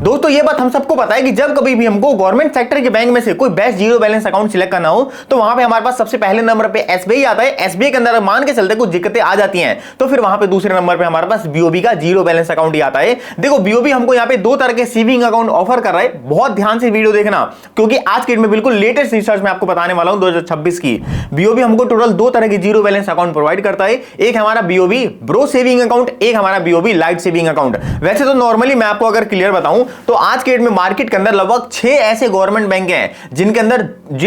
दोस्तों ये बात हम सबको पता है कि जब कभी भी हमको गवर्नमेंट सेक्टर के बैंक में से कोई best zero balance account select करना हो तो वहां पे हमारे पास सबसे पहले नंबर पे एसबीआई आता है। एसबीआई के अंदर मान के चलते कुछ दिक्कतें आ जाती हैं तो फिर वहां पे दूसरे नंबर पे हमारे पास बीओबी का जीरो बैलेंस अकाउंट ही आता है। देखो बीओबी हमको यहाँ पे दो तरह के सेविंग अकाउंट ऑफर कर रहा है, बहुत ध्यान से वीडियो देखना क्योंकि आज के में बिल्कुल लेटेस्ट रिसर्च में आपको बताने वाला हूं 2026 की। बीओबी हमको टोटल दो तरह के जीरो बैलेंस अकाउंट प्रोवाइड करता है, एक हमारा बीओबी ब्रो सेविंग अकाउंट, एक हमारा बीओबी लाइट सेविंग अकाउंट। वैसे तो नॉर्मली मैं आपको अगर क्लियर बताऊं तो आज के डेट में मार्केट के अंदर लगभग 6 ऐसे गवर्नमेंट बैंक हैं जिनके अंदर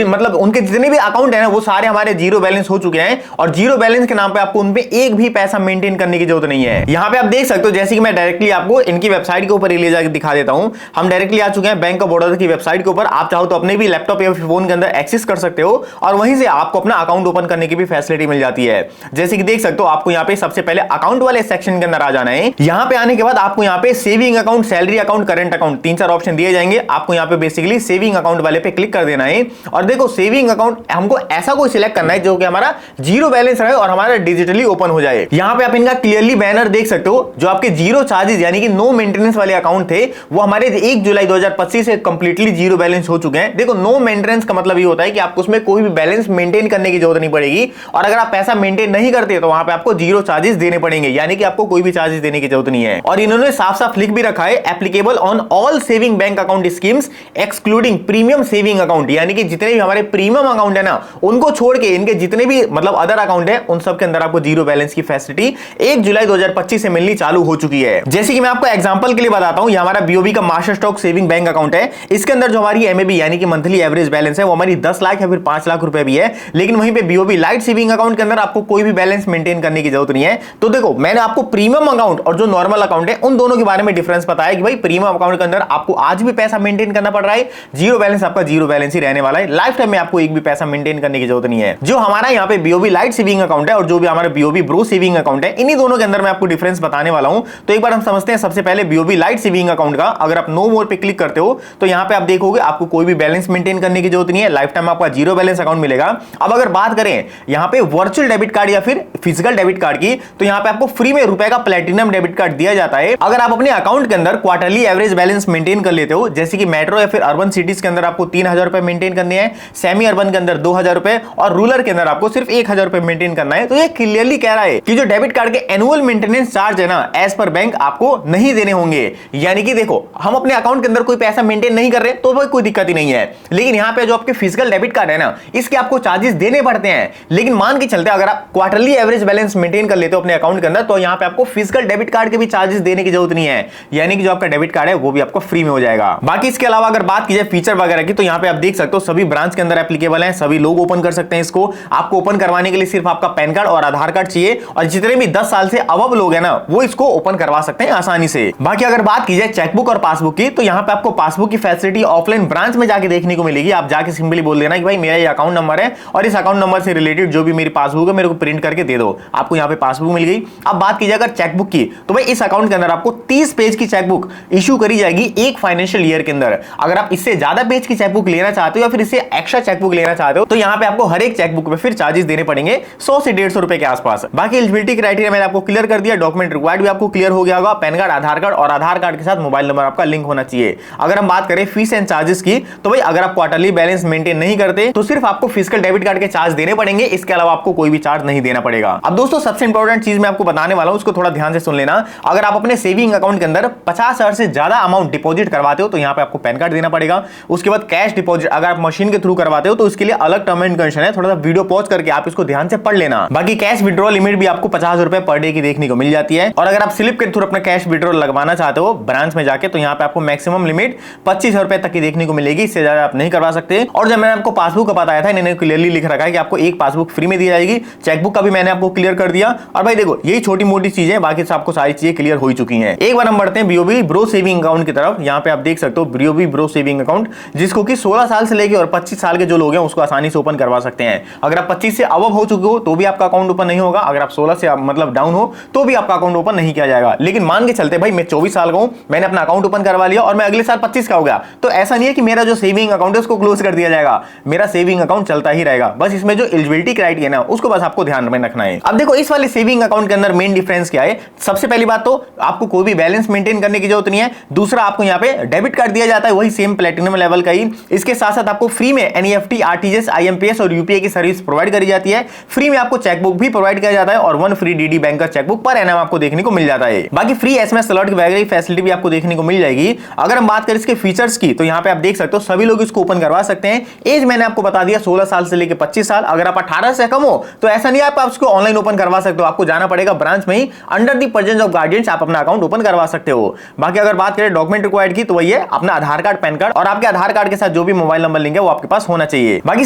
मतलब उनके जितने भी अकाउंट है ना वो सारे हमारे जीरो बैलेंस हो चुके हैं और जीरो बैलेंस के नाम पे आपको उनपे एक भी पैसा मेंटेन करने की जरूरत नहीं है। यहां पे आप देख सकते हो जैसे कि मैं डायरेक्टली आपको इनकी वेबसाइट के ऊपर ले जाकर दिखा देता हूं। हम डायरेक्टली आ चुके हैं बैंक ऑफ बड़ौदा की वेबसाइट के ऊपर। आप चाहो तो अपने भी लैपटॉप या फोन के अंदर एक्सेस कर सकते हो और वहीं से आपको अपना अकाउंट ओपन करने की भी फैसिलिटी मिल जाती है। जैसे कि देख सकते हो आपको यहाँ पे सबसे पहले अकाउंट वाले सेक्शन के अंदर आ जाना है। यहाँ पे आने के बाद आपको यहाँ पे saving account, salary account, current account 3-4 option दिए जाएंगे। आपको यहाँ पे बेसिकली सेविंग अकाउंट वाले पे क्लिक कर देना है और देखो सेविंग अकाउंट हमको ऐसा कोई सिलेक्ट करना है जो कि हमारा जीरो बैलेंस रहे और हमारा डिजिटली ओपन हो जाए। यहाँ पे आप इनका क्लियरली बैनर देख सकते हो, जो आपके जीरो चार्जेस यानी कि नो मेंटेनेंस वाले अकाउंट थे वो हमारे 1 जुलाई 2025 से कंप्लीटली जीरो बैलेंस हो चुके हैं। देखो नो मेंटेनेंस का मतलब ये होता है कि आपको उसमें कोई भी बैलेंस मेंटेन करने की जरूरत नहीं पड़ेगी और अगर आप पैसा मेंटेन नहीं करते तो वहां पे आपको जीरो चार्जेस देने पड़ेंगे, यानी कि आपको कोई भी चार्जेस देने की जरूरत नहीं है। और इन्होंने साफ साफ लिख भी रखा है applicable on all saving bank account schemes excluding premium saving account, यानी कि जितने भी हमारे प्रीमियम अकाउंट है ना उनको छोड़ के इनके जितने भी मतलब अदर अकाउंट है उन सब के अंदर आपको जीरो बैलेंस की फैसिलिटी 1 जुलाई 2025 से मिलनी चालू हो चुकी है। जैसे कि मैं आपको एग्जांपल के लिए बताता हूं, ये हमारा बीओबी का master stock saving bank account है। इसके अंदर जो हमारी एमएबी यानी कि मंथली एवरेज बैलेंस है वो हमारी 10 लाख या फिर 5 लाख रुपए भी है, लेकिन वहीं पे बीओबी लाइट सेविंग अकाउंट के अंदर आपको कोई भी बैलेंस मेंटेन करने की जरूरत नहीं है। तो देखो मैंने आपको प्रीमियम अकाउंट और जो नॉर्मल अकाउंट है उन दोनों के बारे में डिफरेंस बताया कि भाई प्रीमियम अकाउंट के अंदर आपको आज भी पैसा मेंटेन करना पड़ रहा है, जीरो बैलेंस आपका जीरो बैलेंस ही रहने वाला है, लाइफ टाइम में आपको एक भी पैसा मेंटेन करने की जरूरत नहीं है। जो हमारा यहाँ पे बीओबी लाइट सेविंग अकाउंट है और जो भी हमारा बीओबी ब्रो सेविंग अकाउंट है, इन्हीं दोनों के अंदर मैं आपको डिफरेंस बताने वाला हूं। तो एक बार हम समझते हैं सबसे पहले बीओबी लाइट सेविंग अकाउंट का। अगर आप नो मोर पे क्लिक करते हो तो यहाँ पे आप देखोगे आपको कोई भी बैलेंस मेंटेन करने की जरूरत नहीं है, लाइफ टाइम आपका जीरो बैलेंस अकाउंट मिलेगा। अब अगर बात करें यहाँ पे वर्चुअल डेबिट कार्ड या फिर फिजिकल डेबिट कार्ड की, तो यहाँ पे आपको फ्री में रुपए का प्लेटिनम डेबिट कार्ड दिया जाता है अगर आप अपने अकाउंट के अंदर क्वार्टरली एवरेज बैलेंस मेंटेन कर लेते हो। जैसे कि मेट्रो या फिर अर्बन सिटीज के अंदर आपको 3000 रुपए मेंटेन करने हैं, सेमी अर्बन के अंदर 2000 रुपए और रूरल के अंदर आपको सिर्फ 1000 रुपए मेंटेन करना है। तो ये क्लियरली कह रहा है कि जो डेबिट कार्ड के एनुअल मेंटेनेंस चार्ज है ना एज पर बैंक आपको नहीं देने होंगे। यानी कि देखो हम अपने अकाउंट के अंदर कोई पैसा मेंटेन नहीं कर रहे तो कोई दिक्कत ही नहीं है, लेकिन यहाँ पे जो आपके फिजिकल डेबिट कार्ड है ना इसके आपको चार्जेस देने पड़ते हैं। लेकिन मान के चलते अगर आप क्वार्टरली एवरेज बैलेंस मेंटेन कर लेते हो अपने अकाउंट के अंदर तो यहाँ पे आपको फिजिकल डेबिट कार्ड के भी चार्जेस देने की जरूरत नहीं है, यानी कि जो आपका डेबिट कार्ड है वो भी आपको फ्री में हो जाएगा। बाकी इसके अलावा अगर बात की जाए फीचर वगैरह की तो यहाँ पे आप देख सकते हो सभी ब्रांच के अंदर एप्लीकेबल है, सभी लोग ओपन कर सकते हैं इसको। आपको ओपन करवाने के लिए सिर्फ आपका पैन कार्ड और आधार कार्ड चाहिए और जितने भी 10 साल से अबव लोग हैं ना वो इसको ओपन करवा सकते हैं आसानी से। बाकी अगर बात की जाए चेकबुक और पासबुक की तो यहाँ पे आपको पासबुक की फैसिलिटी ऑफलाइन ब्रांच में जाके देखने को मिलेगी। आप जाके सिंपली बोल देना कि भाई मेरा ये अकाउंट नंबर है और इस अकाउंट नंबर से रिलेटेड जो भी मेरी पासबुक है मेरे को प्रिंट करके दे दो, आपको यहाँ पे पासबुक मिल गई। अब बात की जाए अगर चेकबुक की तो भाई इस अकाउंट के अंदर आपको 30 पेज की चेकबुक इशू करी जाएगी एक फाइनेंशियल ईयर के अंदर। अगर आप इससे ज्यादा पेज की चेकबुक लेना चाहते हो या फिर इससे एक्स्ट्रा चेकबुक लेना चाहते हो तो यहाँ पे आपको हर एक चेकबुक पे फिर चार्जेस देने पड़ेंगे 100 से 150 रुपए के आसपास। बाकी एलिजिबिलिटी क्राइटेरिया मैंने आपको क्लियर कर दिया, डॉक्यूमेंट रिक्वायर्ड भी आपको क्लियर हो गया होगा, पैन कार्ड, आधार कार्ड और आधार कार्ड के साथ मोबाइल नंबर आपका लिंक होना चाहिए। अगर हम बात करें फीस एंड चार्जेस की तो भाई अगर आप क्वार्टरली बैलेंस मेंटेन नहीं करते तो सिर्फ आपको फिजिकल डेबिट कार्ड के चार्ज देने पड़ेंगे, इसके अलावा आपको कोई भी चार्ज नहीं देना पड़ेगा। अब दोस्तों सबसे इंपॉर्टेंट चीज मैं आपको बताने वाला हूं, उसको थोड़ा ध्यान से सुन लेना। अगर आप अपने सेविंग अकाउंट के अंदर 50,000 से ज्यादा अमाउंट डिपॉजिट करवाते हो तो यहाँ पे आपको पैन कार्ड देना पड़ेगा। उसके बाद कैश डिपॉजिट अगर आप मशीन के थ्रू करवाते हो तो उसके लिए अलग टर्म एंड कंडीशन है, थोड़ा सा वीडियो पॉज करके आप इसको ध्यान से पढ़ लेना। बाकी कैश विड्रॉल लिमिट भी आपको 50 रुपए पर डे की देखने को मिल जाती है और अगर आप स्लिप के थ्रू अपना कैश विड्रॉल लगवाना चाहते हो ब्रांच में जाके तो यहाँ पे आपको मैक्सिमम लिमिट 25,000 रुपए तक की देखने को मिलेगी, इससे ज्यादा आप नहीं करवा सकते। और जब मैंने आपको पासबुक का बताया था इन्होंने क्लियरली लिख रखा है कि आपको एक पासबुक फ्री में दी जाएगी, चेकबुक का भी मैंने आपको क्लियर कर दिया। और भाई देखो यही छोटी मोटी चीजें, बाकी आपको सारी चीजें क्लियर हो चुकी हैं। एक बार हम बढ़ते हैं बीओबी ब्रो सेविंग अकाउंट की तरफ। यहाँ पे आप देख सकते हो बीओबी ब्रो सेविंग अकाउंट जिसको कि 16 साल से लेकर और 25 साल के जो लोग हैं उसको आसानी से ओपन करवा सकते हैं। अगर आप 25 से अबव हो चुके हो तो भी आपका अकाउंट ओपन नहीं होगा, अगर आप 16 से मतलब डाउन हो तो भी आपका अकाउंट ओपन नहीं किया जाएगा। लेकिन मान के चलते भाई मैं 24 साल का हूं, मैंने अपना अकाउंट ओपन करवा लिया और मैं अगले साल 25 का हो गया तो ऐसा नहीं है कि मेरा जो सेविंग अकाउंट है उसको क्लोज कर दिया जाएगा, मेरा सेविंग अकाउंट चलता ही रहेगा। बस इसमें जो एलिजिबिलिटी क्राइटेरिया ना उसको बस आपको ध्यान में रखना है। अब देखो इस वाले सेविंग अकाउंट के अंदर मेन डिफरेंस क्या है। सबसे पहली बात तो आपको कोई भी बैलेंस मेंटेन करने की जरूरत नहीं है। दूसरा आपको यहाँ पे डेबिट कार्ड दिया जाता है, वही सेम प्लेटिनम लेवल का ही। इसके साथ साथ आपको फ्री में एनईएफटी, आरटीजीएस, आईएमपीएस और यूपीआई की सर्विस प्रोवाइड करी जाती है। फ्री में आपको चेकबुक भी प्रोवाइड किया जाता है और 1 फ्री डीडी बैंक का चेकबुक पर एनएम आपको देखने को मिल जाता है। बाकी फ्री एसएमएस अलर्ट वगैरह फैसिलिटी भी आपको देखने को मिल जाएगी। अगर हम बात करें इसके फीचर्स की तो यहाँ पे आप देख सकते हो सभी लोग इसको ओपन करवा सकते हैं। एज मैंने आपको बता दिया 16 साल से लेकर 25 साल। अगर आप 18 से कम हो तो ऐसा नहीं आप इसको ऑनलाइन ओपन करवा सकते हो, आपको जाना पड़ेगा ब्रांच में ही, under the presence of guardians आप अपना अकाउंट ओपन करवा सकते हो। बाकी अगर बात करें डॉक्यूमेंट रिक्वायर्ड की तो वही है अपना आधार कार्ड, पैन कार्ड और आपके आधार कार्ड के साथ जो भी मोबाइल नंबर लिंक है वो आपके पास होना चाहिए। बाकी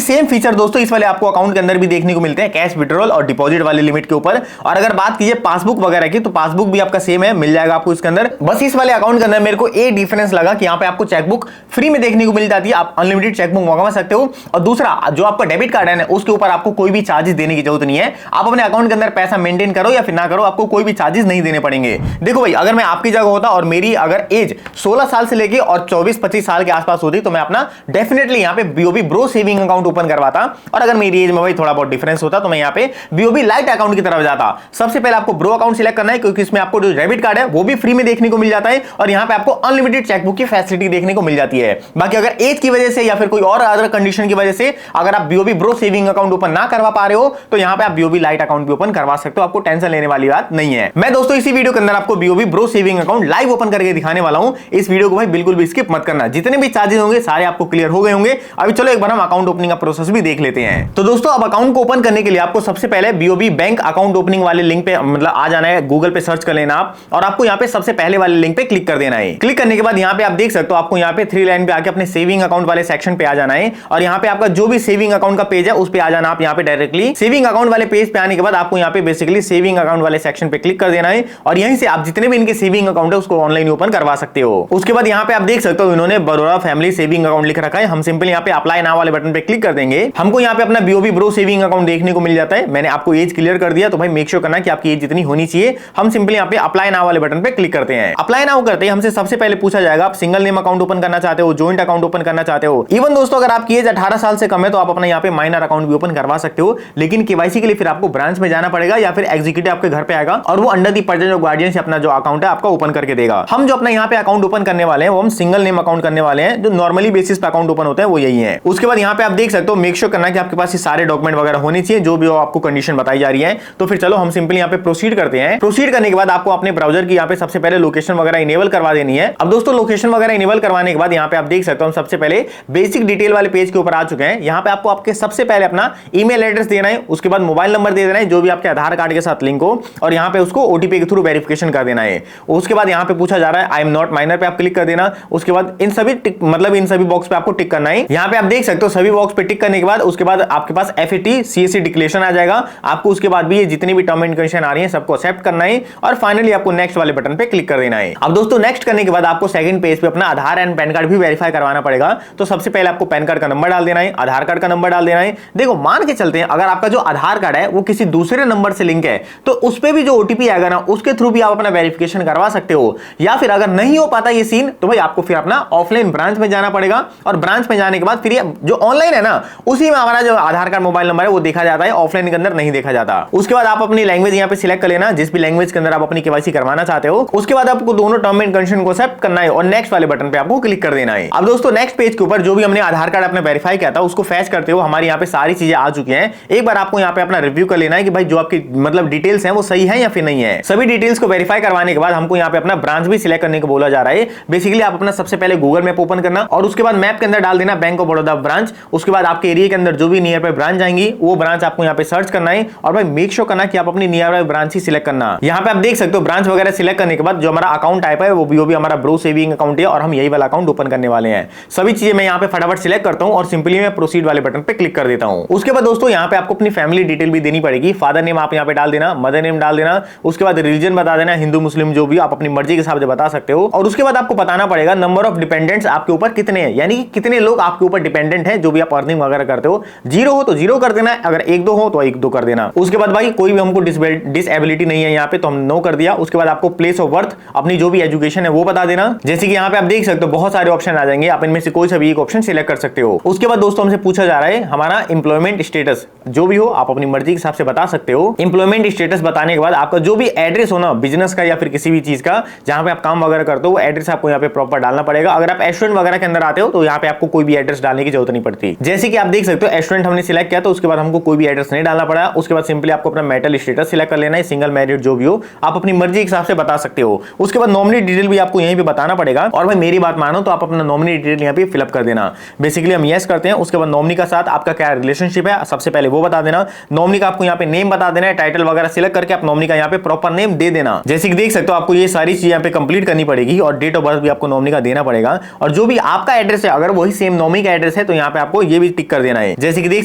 सेम फीचर दोस्तों इस वाले आपको अकाउंट के अंदर भी देखने को मिलते हैं, कैश विड्रॉल और डिपॉजिट वाले लिमिट के ऊपर। और अगर बात कीजिए पासबुक वगैरह की तो पासबुक भी आपका सेम है, मिल जाएगा आपको इसके अंदर। बस इस वाले अकाउंट के अंदर मेरे को एक डिफरेंस लगा कि यहाँ पे आपको चेकबुक फ्री में देखने को मिल जाती है, आप अनलिमिटेड चेकबुक मंगवा सकते हो। और दूसरा जो आपका डेबिट कार्ड है ना उसके ऊपर आपको कोई भी चार्जेस देने की जरूरत नहीं है। आप अपने अकाउंट के अंदर पैसा मेंटेन करो या फिर ना करो, आपको कोई भी चार्जेस नहीं देने पड़ेंगे। देखो भाई अगर मैं आपकी जगह होता और मेरी अगर एज 16 साल से लेके और 24-25 साल के आसपास होती तो मैं अपना डेफिनेटली यहाँ पे BOB bro saving account open करवाता। और अगर मेरी एज में भाई थोड़ा बहुत डिफरेंस होता तो मैं यहाँ पे बीओबी लाइट अकाउंट की तरफ जाता। सबसे पहले आपको ब्रो अकाउंट सिलेक्ट करना है क्योंकि इसमें आपको जो डेबिट कार्ड है वो भी फ्री में देखने को मिल जाता है और यहाँ पे आपको अनलिमिटेड चेकबुक की फैसिलिटी देखने को मिल जाती है। बाकी अगर एज की वजह से या फिर कोई और अदर कंडीशन की वजह से अगर आप BOB bro saving account open ना करवा पा रहे हो तो यहाँ पे आप बीओबी लाइट अकाउंट भी ओपन करवा सकते हो, आपको टेंशन लेने वाली बात नहीं है। मैं दोस्तों इसी वीडियो के अंदर आपको BOB bro saving account live open करके दिखाने वाला हूं। इस वीडियो को भाई बिल्कुल भी स्किप मत करना, जितने भी चार्जेस होंगे सारे आपको क्लियर हो गए होंगे। अभी चलो एक बार हम अकाउंट ओपनिंग का प्रोसेस भी देख लेते हैं। तो दोस्तों अब अकाउंट को ओपन करने के लिए आपको सबसे पहले बीओबी बैंक अकाउंट ओपनिंग वाले लिंक पे मतलब आ जाना है, गूगल पे सर्च कर लेना आप और आपको यहाँ पे सबसे पहले वाले लिंक पे क्लिक कर देना है। क्लिक करने के बाद यहाँ पे आप देख सकते हो आपको यहाँ पे 3 लाइन पे आके अपने सेविंग अकाउंट वाले सेक्शन पे आ जाना है और यहाँ पे आपका जो भी सेविंग अकाउंट का पेज है उस पे आ जाना। आप यहाँ पे डायरेक्टली सेविंग अकाउंट वाले पेज पे आने के बाद आपको यहाँ पे बेसिकली सेविंग अकाउंट वाले सेक्शन पे क्लिक कर देना है और यहीं से आप जितने भी इनके सेविंग अकाउंट है उसको ऑनलाइन ओपन करवा सकते हो। उसके बाद यहाँ पे आप देख सकते हो इन्होंने बरोड़ा फैमिली सेविंग अकाउंट लिख रखा है। हम सिंपल यहाँ पे अप्लाई नाउ वाले बटन पे क्लिक कर देंगे, हमको यहाँ पे अपना बीओबी ब्रो सेविंग अकाउंट देखने को मिल जाता है। मैंने आपको एज क्लियर कर दिया तो भाई मेक श्योर करना कि आपकी एज जितनी होनी चाहिए। हम सिंपली यहाँ पे अप्लाई नाउ वाले बटन पे क्लिक करते हैं। अप्लाई नाउ करते हैं हमसे सबसे पहले पूछा जाएगा आप सिंगल नेम अकाउंट ओपन करना चाहते हो, जॉइंट अकाउंट ओपन करना चाहते हो। इवन दोस्तों अगर आपकी एज 18 साल से कम है तो आप अपना यहाँ पे माइनर अकाउंट भी ओपन करवा सकते हो, लेकिन केवाईसी के लिए फिर आपको ब्रांच में जाना पड़ेगा या फिर एग्जीक्यूटिव आपके घर पे आएगा और वो under the presence of guardian से अपना जो अकाउंट है आपका ओपन करके देगा। हम जो अपना यहाँ पे अकाउंट ओपन करने वाले हैं वो हम सिंगल नेम अकाउंट करने वाले हैं, जो नॉर्मली बेसिस पे अकाउंट ओपन होता है वो यही है। उसके बाद यहाँ पे आप देख सकते हो मेक श्योर करना कि आपके पास ये सारे डॉक्यूमेंट वगैरह होने चाहिए जो भी आपको कंडीशन बताई जा रही है। तो फिर चलो हम सिंपली यहाँ पे प्रोसीड करते हैं। प्रोसीड करने के बाद आपको अपने ब्राउजर की यहाँ पे सबसे पहले लोकेशन वगैरह इनेबल करवा देनी है। अब दोस्तों लोकेशन वगैरह इनेबल करवाने के बाद यहाँ पे आप देख सकते हो हम सबसे पहले बेसिक डिटेल वाले पेज के ऊपर आ चुके हैं। यहाँ पे आपको आपके सबसे पहले अपना ईमेल एड्रेस देना है, उसके बाद मोबाइल नंबर दे देना है जो भी आपके आधार कार्ड के साथ लिंक हो और यहाँ पे उसको ओटीपी के थ्रू वेरिफिकेशन कर देना है। उसके बाद यहाँ पे पूछा जा रहा है आई एम नॉट माइनर पे आप क्लिक कर देना। उसके बाद इन सभी मतलब इन सभी बॉक्स पे आपको टिक करना है। यहाँ पे आप देख सकते हो सभी बॉक्स पे टिक करने के बाद उसके बाद आपके पास एफएटी सीएससी डिक्लेरेशन आ जाएगा। आपको उसके बाद भी ये जितनी भी टर्म एंड कंडीशन आ रही है सबको एक्सेप्ट करना है और फाइनली आपको नेक्स्ट वाले बटन पे क्लिक कर देना है। अब दोस्तों नेक्स्ट करने के बाद आपको सेकंड पेज पे अपना आधार एंड पैन कार्ड भी वेरीफाई करवाना पड़ेगा। तो सबसे पहले आपको पैन कार्ड का नंबर डाल देना है, आधार कार्ड का नंबर डाल देना है। देखो मान के चलते हैं अगर आपका जो आधार कार्ड है वो किसी दूसरे नंबर से लिंक है तो उस पे भी जो ओटीपी आएगा ना उसके थ्रू भी आप अपना वेरिफिकेशन करवा सकते हो। या फिर अगर नहीं हो पाता ये सीन तो भाई आपको फिर अपना ऑफलाइन ब्रांच में जाना पड़ेगा और ब्रांच में जाने के बाद फिर ये जो ऑनलाइन है ना उसी में हमारा जो आधार कार्ड मोबाइल नंबर है वो देखा जाता है, ऑफलाइन के अंदर नहीं देखा जाता। उसके बाद आप अपनी लैंग्वेज यहाँ पे सिलेक्ट कर लेना, जिस भी लैंग्वेज के अंदर आप अपनी केवाईसी करवाना चाहते हो। उसके बाद आपको दोनों टर्म एंड कंडीशन को एक्सेप्ट करना है और नेक्स्ट वाले बटन पे आपको क्लिक कर देना है। अब दोस्तों नेक्स्ट पेज के ऊपर जो भी हमने आधार कार्ड अपने वेरीफाई किया था उसको फैच करते हो हमारे यहाँ पे सारी चीजें आ चुकी हैं। एक बार आपको यहाँ पे अपना रिव्यू कर लेना है कि भाई जो आपकी मतलब डिटेल्स हैं वो सही है या फिर नहीं है। सभी डिटेल्स को वेरीफाई करवाने के बाद हमको यहाँ पे अपना ब्रांच भी सिलेक्ट करने को बोला जा रहा है। बेसिकली आप अपना सबसे पहले गूगल मैप ओपन करना और उसके बाद मैप के अंदर डाल देना बैंक ऑफ बड़ौदा ब्रांच। उसके बाद आपके एरिया के अंदर जो भी नियर बाय ब्रांच आएंगी वो ब्रांच आपको यहाँ पे सर्च करना है और भाई मेक श्योर करना कि आप अपनी near by branch he select करना। यहाँ पे आप देख सकते हो ब्रांच वगैरह सिलेक्ट करने के बाद जो हमारा अकाउंट टाइप है वो भी हमारा ब्रो सेविंग अकाउंट है और हम यही वाला अकाउंट ओपन करने वाले हैं। सभी चीजें मैं यहाँ पे फटाफट सिलेक्ट करता हूँ और सिंपली मैं प्रोसीड वाले बटन पे क्लिक कर देता हूँ। उसके बाद दोस्तों यहाँ पे आपको अपनी फैमिली डिटेल भी देनी पड़ेगी। फादर नेम आप यहाँ पे डाल देना, मदर नेम डाल देना, उसके बाद रिलीजन बता देना, हिंदू मुस्लिम जो भी आप अपनी मर्जी के हिसाब से बता सकते हो। और उसके बाद आपको बताना पड़ेगा नंबर ऑफ डिपेंडेंट्स आपके ऊपर कितने हैं, यानी कि कितने लोग आपके ऊपर डिपेंडेंट हैं जो भी आप अर्निंग वगैरह करते हो। 0 हो तो 0 कर देना, अगर 1-2 हो तो 1-2 कर देना। उसके बाद भाई कोई भी हमको डिसेबिलिटी नहीं है यहाँ पे तो हम नो कर दिया। उसके बाद आपको प्लेस ऑफ बर्थ अपनी जो भी एजुकेशन है वो बता देना। जैसे कि यहाँ पे आप देख सकते हो बहुत सारे ऑप्शन आ जाएंगे, आप इनमें से कोई सा भी एक ऑप्शन सिलेक्ट कर सकते हो। उसके बाद दोस्तों हमसे पूछा जा रहा है हमारा एम्प्लॉयमेंट स्टेटस, जो भी हो आप अपनी मर्जी के हिसाब से बता सकते हो। एम्प्लॉयमेंट स्टेटस बताने के बाद आपका जो भी एड्रेस हो ना बिजनेस का या फिर किसी भी चीज का जहां पे आप काम वगैरह करते हो वो एड्रेस आपको यहाँ पे प्रॉपर डालना पड़ेगा। अगर आप स्टूडेंट वगैरह के अंदर आते हो तो यहाँ पे आपको कोई भी एड्रेस डालने की जरूरत नहीं पड़ती। जैसे कि आप देख सकते हो स्टूडेंट हमने सिलेक्ट किया तो उसके बाद हमको कोई भी एड्रेस नहीं डालना पड़ा। उसके बाद सिंपली आपको अपना मेटल स्टेटस सिलेक्ट कर लेना है, सिंगल मैरिड जो भी हो आप अपनी मर्जी के हिसाब से बता सकते हो। उसके बाद नॉमिनी डिटेल भी आपको यहीं पे बताना पड़ेगा। और भाई मेरी बात मानो तो आप अपना नॉमिनी डिटेल यहाँ पे फिलअप कर देना। बेसिकली हम यस करते हैं, उसके बाद नॉमिनी का साथ आपका क्या रिलेशनशिप है सबसे पहले वो बता देना। नॉमिनी का आपको यहाँ पे नेम बता देना है, टाइटल वगैरह सिलेक्ट करके आप नॉमिनी का यहाँ पे प्रॉपर नेम दे देना। जैसे कि देख सकते हो आपको ये सारी चीज यहाँ पे कंप्लीट करनी पड़ेगी और डेट ऑफ बर्थ भी आपको नॉमिनी का देना पड़ेगा। और जो भी आपका एड्रेस है अगर वही सेम नॉमिनी का एड्रेस है तो यहाँ पे आपको ये भी टिक कर देना है। जैसे कि देख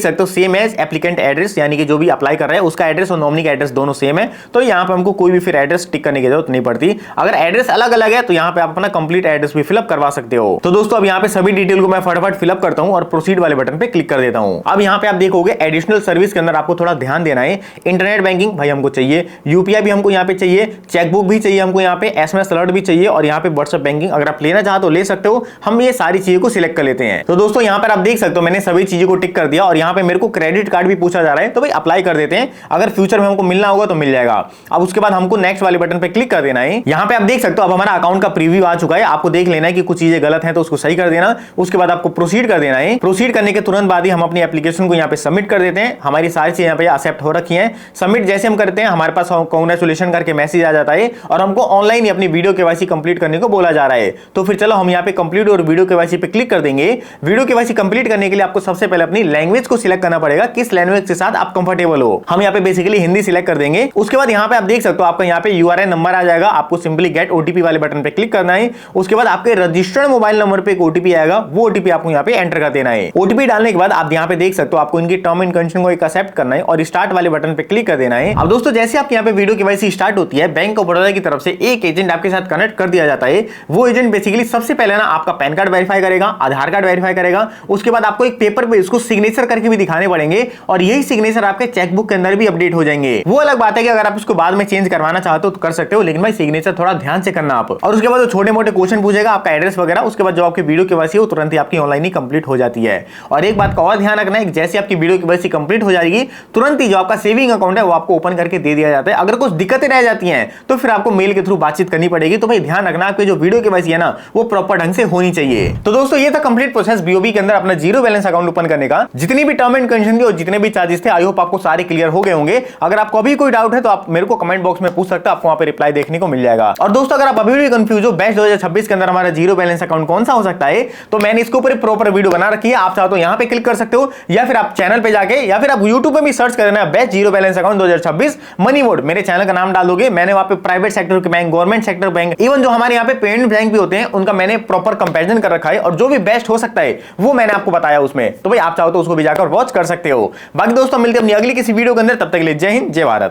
सकते हो सेम एज एप्लीकेंट एड्रेस, यानी कि जो भी अप्लाई कर रहा है उसका एड्रेस और नॉमिनी का एड्रेस दोनों सेम है, तो यहाँ पे हमको कोई भी फिर एड्रेस टिक करने की जरूरत नहीं पड़ती। अगर एड्रेस अलग अलग है तो यहाँ पे आप अपना कंप्लीट एड्रेस भी फिलअप करवा सकते हो। तो दोस्तों अब यहाँ पे सभी डिटेल को मैं फटाफट फिलअप करता हूँ और प्रोसीड वाले बटन पे क्लिक कर देता हूँ। अब यहाँ पे आप देखोगे एडिशनल सर्विस के अंदर आपको थोड़ा ध्यान देना है। इंटरनेट बैंकिंग भाई हमको चाहिए, यूपीआई भी हमको यहाँ पे चाहिए, चेकबुक भी चाहिए हमको यहाँ पे, एसएमएस अलर्ट भी चाहिए और यहाँ पे व्हाट्सएप बैंकिंग अगर आप लेना चाहो तो ले सकते हो। हम ये सारी चीजों को सिलेक्ट कर लेते हैं। तो दोस्तों यहाँ पर आप देख सकते हो मैंने सभी चीजों को टिक कर दिया और यहाँ पे मेरे को क्रेडिट कार्ड भी पूछा जा रहा है, तो भाई अप्लाई कर देते हैं। अगर फ्यूचर में हमको मिलना होगा तो मिल जाएगा। अब उसके बाद हमको नेक्स्ट वाले बटन पे क्लिक कर देना है। यहाँ पे आप देख सकते हो अब हमारा अकाउंट का प्रीव्यू आ चुका है। आपको देख लेना है कि कुछ चीजें गलत हैं तो उसको सही कर देना। उसके बाद आपको प्रोसीड कर देना है। प्रोसीड करने के तुरंत बाद ही हम अपनी एप्लीकेशन को यहाँ पे सबमिट कर देते हैं। हमारी सारी चीजें यहाँ पे एक्सेप्ट हो रखी हैं। सबमिट जैसे हम करते हैं हमारे पास कांग्रेचुलेशन करके मैसेज आ जाता है और हमको ऑनलाइन ही अपनी वीडियो केवाईसी कंप्लीट करने को बोला जा रहा है। तो फिर चलो हम यहाँ पे कंप्लीट और वीडियो केवाईसी पे क्लिक कर देंगे। वीडियो केवाईसी कंप्लीट करने के लिए आपको सबसे पहले अपनी लैंग्वेज को सिलेक्ट करना पड़ेगा, किस लैंग्वेज के साथ आप कंफर्टेबल हो। हम यहाँ पे बेसिकली हिंदी सिलेक्ट कर देंगे। उसके बाद यहाँ पे आप देख सकते हो आपका यहाँ पे यूआरएन नंबर आ जाएगा। आपको सिंपली गेट ओटीपी वाले बटन पे क्लिक करना है। उसके बाद आपके रजिस्टर्ड मोबाइल नंबर पे एक ओटीपी आएगा, वो ओटीपी आपको यहाँ पे एंटर कर देना है। ओटीपी डालने के बाद आप यहाँ पे देख सकते हो आपको इनकी टर्म एंड कंडीशन को एक्सेप्ट करना है और स्टार्ट वाले बटन पे क्लिक कर देना है। अब दोस्तों जैसे आपके यहाँ पे वीडियो केवाईसी स्टार्ट होती है, बैंक ऑफ बड़ौदा की तरफ से एक एजेंट आपके साथ कनेक्ट कर दिया जाता है। वो एजेंट बेसिकली सबसे पहले ना आपका पैन कार्ड वेरीफाई करेगा, आधार कार्ड वेरीफाई करेगा। उसके बाद आपको एक पेपर पे इसको सिग्नेचर करके भी दिखाने पड़ेंगे और यही सिग्नेचर आपके चेकबुक के अंदर भी अपडेट हो जाएंगे। वो अलग बात है कि अगर आप इसको बाद में चेंज करवाना चाहते हो तो कर सकते हो, लेकिन भाई सिग्नेचर थोड़ा ध्यान से करना आप। और उसके बाद छोटे मोटे क्वेश्चन पूछेगा, आपका एड्रेस वगैरह, उसके बाद जो आपकी वीडियो केवाईसी है तुरंत ही आपकी ऑनलाइन ही कंप्लीट हो जाती है। और एक बात का और ध्यान रखना है, जैसे आपकी वीडियो केवाईसी कंप्लीट हो जाएगी तुरंत ही जो आपका सेविंग अकाउंट है वो आपको ओपन करके दे दिया जाता है। अगर कुछ दिक्कतें रह जाती हैं तो फिर आपको मेल के थ्रू बातचीत करनी पड़ेगी। तो भाई ध्यान रखना आपकी जो वीडियो केवाईसी है ना वो प्रॉपर ढंग से होनी चाहिए। तो दोस्तों ये था कंप्लीट प्रोसेस बीओबी के अंदर अपना जीरो बैलेंस अकाउंट ओपन करने का। जितनी भी टर्म एंड कंडीशन थी और जितने भी चार्जेस थे आई होप आपको सारे क्लियर हो गए होंगे। अगर आपको अभी कोई डाउट है तो आप मेरे को कमेंट बॉक्स में पूछ सकते हो, आपको वहां पे रिप्लाई देखने को मिल जाएगा। और दोस्तों अगर आप अभी भी कंफ्यूज हो बैच 2026 के अंदर हमारा जीरो बैलेंस अकाउंट कौन सा हो सकता है, तो मैंने इसके ऊपर प्रॉपर वीडियो बना रखी है। आप चाहो तो यहां पे क्लिक कर सकते हो या फिर आप चैनल पे जाके या फिर आप यूट्यूब पे भी सर्च कर देना batch zero balance account 2026 money mode. मेरे चैनल का नाम डाल दोगे, मैंने वहां पे प्राइवेट सेक्टर के bank, government sector bank, even जो हमारे यहाँ पे पेमेंट बैंक भी होते हैं उनका मैंने प्रॉपर कंपैरिजन कर रखा है और जो भी बेस्ट हो सकता है वो मैंने आपको बताया उसमें। तो भाई आप चाहो तो उसको भी जाकर वॉच कर सकते हो। बाकी दोस्तों मिलते हैं अपनी अगली किसी वीडियो के अंदर, तब तक के लिए जय हिंद जय भारत।